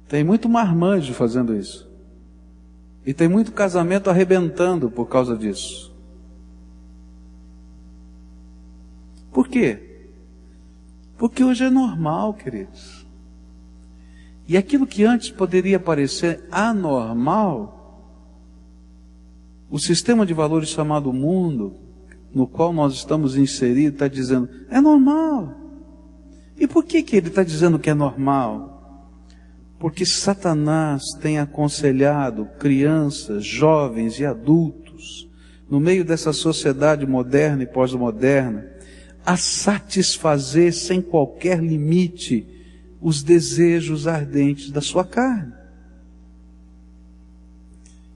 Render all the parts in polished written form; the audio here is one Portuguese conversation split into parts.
Tem muito marmanjo fazendo isso. E tem muito casamento arrebentando por causa disso. Por quê? Porque hoje é normal, queridos. E aquilo que antes poderia parecer anormal, o sistema de valores chamado mundo, no qual nós estamos inseridos, está dizendo, é normal. E por que ele está dizendo que é normal? Porque Satanás tem aconselhado crianças, jovens e adultos, no meio dessa sociedade moderna e pós-moderna, a satisfazer sem qualquer limite os desejos ardentes da sua carne.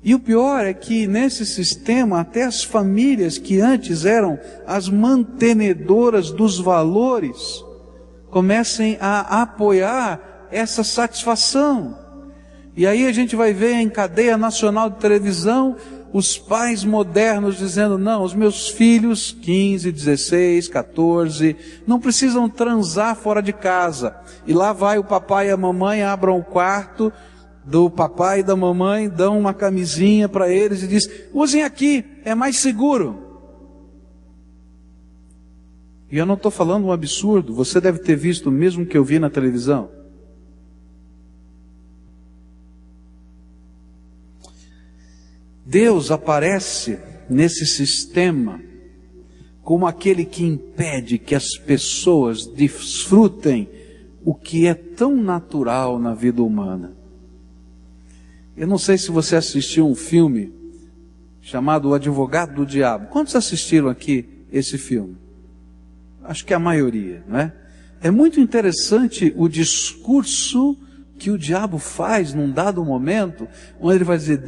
E o pior é que nesse sistema, até as famílias que antes eram as mantenedoras dos valores, comecem a apoiar essa satisfação. E aí a gente vai ver em cadeia nacional de televisão os pais modernos dizendo, não, os meus filhos 15, 16, 14 não precisam transar fora de casa. E lá vai o papai e a mamãe, abram o quarto do papai e da mamãe, dão uma camisinha para eles e diz, usem aqui, é mais seguro. E eu não estou falando um absurdo, você deve ter visto o mesmo que eu vi na televisão. Deus aparece nesse sistema como aquele que impede que as pessoas desfrutem o que é tão natural na vida humana. Eu não sei se você assistiu um filme chamado O Advogado do Diabo. Quantos assistiram aqui esse filme? Acho que a maioria, não é? É muito interessante o discurso que o diabo faz num dado momento, onde ele vai dizer,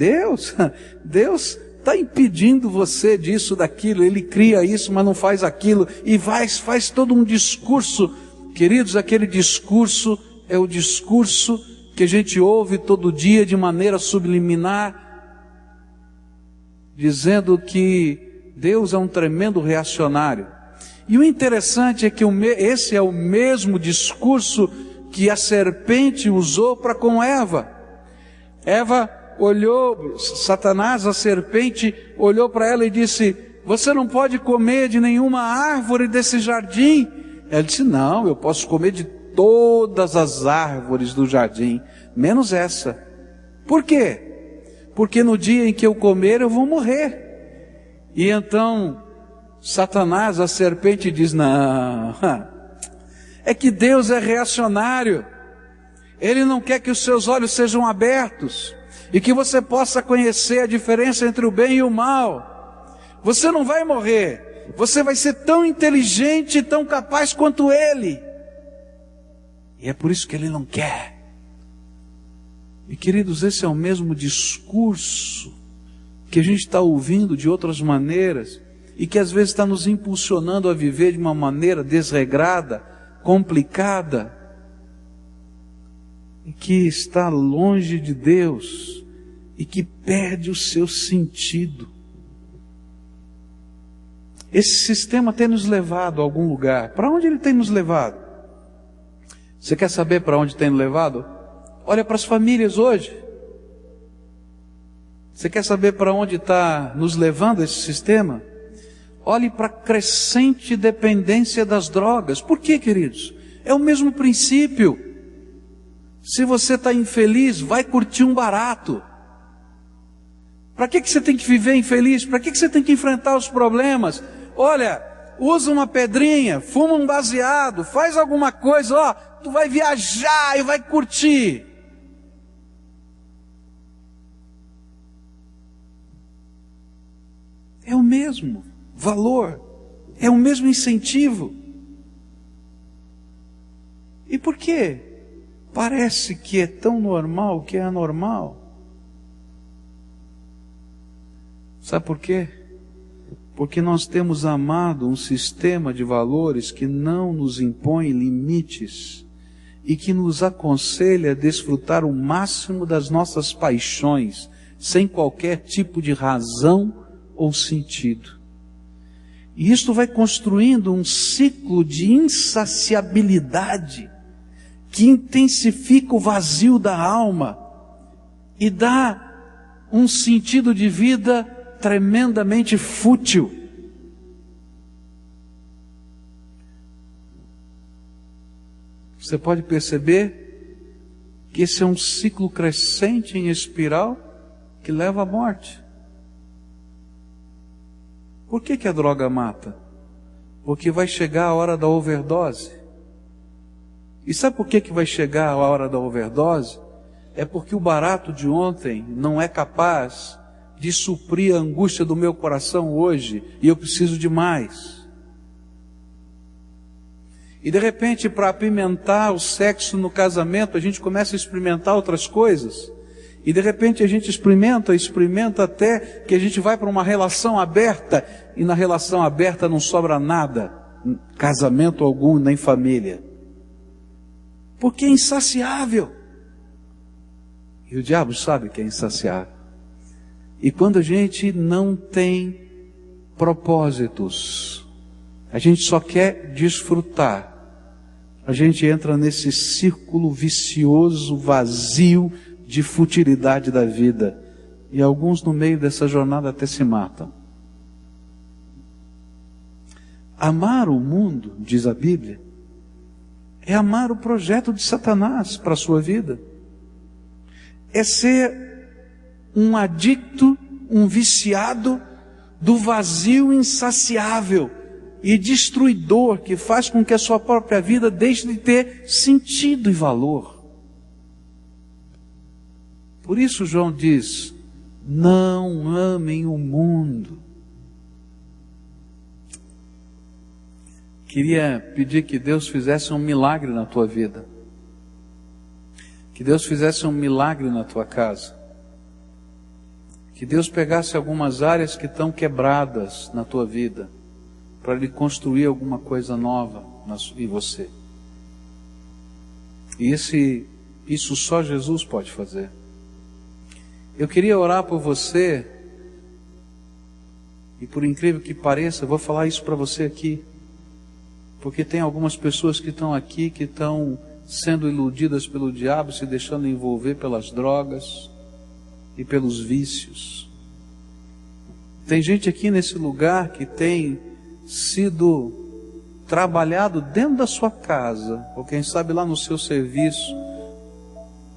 Deus está impedindo você disso, daquilo, ele cria isso, mas não faz aquilo, e faz todo um discurso. Queridos, aquele discurso é o discurso que a gente ouve todo dia de maneira subliminar, dizendo que Deus é um tremendo reacionário. E o interessante é que esse é o mesmo discurso que a serpente usou para com Eva. Eva olhou, Satanás, a serpente, olhou para ela e disse, você não pode comer de nenhuma árvore desse jardim. Ela disse, não, eu posso comer de todas as árvores do jardim, menos essa. Por quê? Porque no dia em que eu comer eu vou morrer. E então Satanás, a serpente, diz, não, é que Deus é reacionário. Ele não quer que os seus olhos sejam abertos e que você possa conhecer a diferença entre o bem e o mal. Você não vai morrer. Você vai ser tão inteligente e tão capaz quanto ele. E é por isso que ele não quer. E queridos, esse é o mesmo discurso que a gente está ouvindo de outras maneiras e que às vezes está nos impulsionando a viver de uma maneira desregrada, complicada, e que está longe de Deus e que perde o seu sentido. Esse sistema tem nos levado a algum lugar. Para onde ele tem nos levado? Você quer saber para onde tem nos levado? Olha para as famílias hoje. Você quer saber para onde está nos levando esse sistema? Olhe para a crescente dependência das drogas. Por quê, queridos? É o mesmo princípio. Se você está infeliz, vai curtir um barato. Para que você tem que viver infeliz? Para que você tem que enfrentar os problemas? Olha, usa uma pedrinha, fuma um baseado, faz alguma coisa, ó, tu vai viajar e vai curtir. É o mesmo valor, é o mesmo incentivo. E por quê? Parece que é tão normal que é anormal. Sabe por quê? Porque nós temos amado um sistema de valores que não nos impõe limites e que nos aconselha a desfrutar o máximo das nossas paixões, sem qualquer tipo de razão ou sentido. E isto vai construindo um ciclo de insaciabilidade que intensifica o vazio da alma e dá um sentido de vida tremendamente fútil. Você pode perceber que esse é um ciclo crescente em espiral que leva à morte. Por que a droga mata? Porque vai chegar a hora da overdose. E sabe por que vai chegar a hora da overdose? É porque o barato de ontem não é capaz de suprir a angústia do meu coração hoje, e eu preciso de mais. E de repente, para apimentar o sexo no casamento, a gente começa a experimentar outras coisas. E de repente a gente experimenta até que a gente vai para uma relação aberta, e na relação aberta não sobra nada, casamento algum, nem família. Porque é insaciável. E o diabo sabe que é insaciável. E quando a gente não tem propósitos, a gente só quer desfrutar, a gente entra nesse círculo vicioso, vazio, de futilidade da vida. E alguns no meio dessa jornada até se matam. Amar o mundo, diz a Bíblia, é amar o projeto de Satanás para a sua vida. É ser um adicto, um viciado do vazio insaciável e destruidor que faz com que a sua própria vida deixe de ter sentido e valor. Por isso João diz: não amem o mundo. Queria pedir que Deus fizesse um milagre na tua vida. Que Deus fizesse um milagre na tua casa. Que Deus pegasse algumas áreas que estão quebradas na tua vida, para Ele construir alguma coisa nova em você. E isso só Jesus pode fazer. Eu queria orar por você, e por incrível que pareça, eu vou falar isso para você aqui, porque tem algumas pessoas que estão aqui, que estão sendo iludidas pelo diabo, se deixando envolver pelas drogas e pelos vícios. Tem gente aqui nesse lugar que tem sido trabalhado dentro da sua casa, ou quem sabe lá no seu serviço,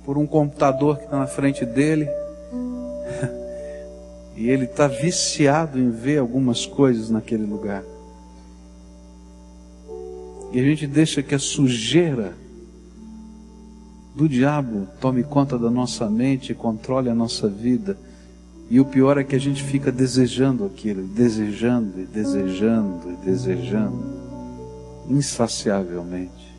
por um computador que está na frente dele, e ele está viciado em ver algumas coisas naquele lugar. E a gente deixa que a sujeira do diabo tome conta da nossa mente e controle a nossa vida. E o pior é que a gente fica desejando aquilo, desejando e desejando e desejando, insaciavelmente.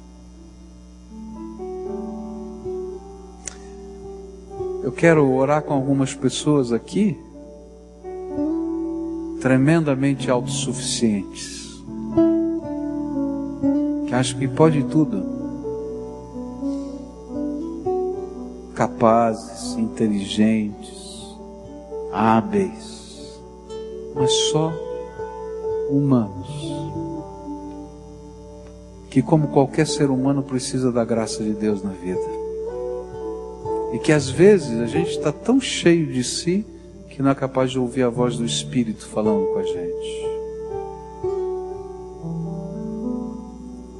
Eu quero orar com algumas pessoas aqui, tremendamente autossuficientes, que acham que pode tudo, capazes, inteligentes, hábeis, mas só humanos, que como qualquer ser humano precisa da graça de Deus na vida, e que às vezes a gente está tão cheio de si que não é capaz de ouvir a voz do Espírito falando com a gente.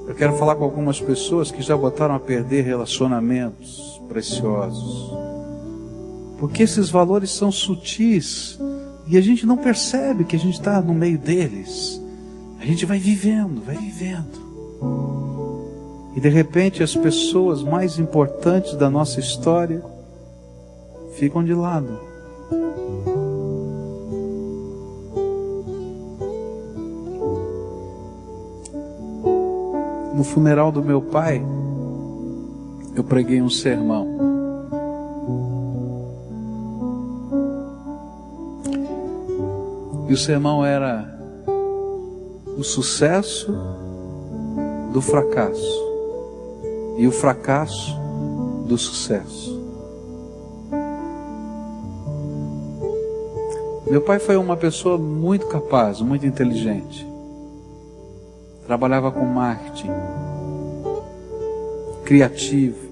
Eu quero falar com algumas pessoas que já botaram a perder relacionamentos preciosos, porque esses valores são sutis e a gente não percebe que a gente está no meio deles. A gente vai vivendo, e de repente as pessoas mais importantes da nossa história ficam de lado. No funeral do meu pai, eu preguei um sermão. E o sermão era o sucesso do fracasso e o fracasso do sucesso. Meu pai foi uma pessoa muito capaz, muito inteligente. Trabalhava com marketing. criativo.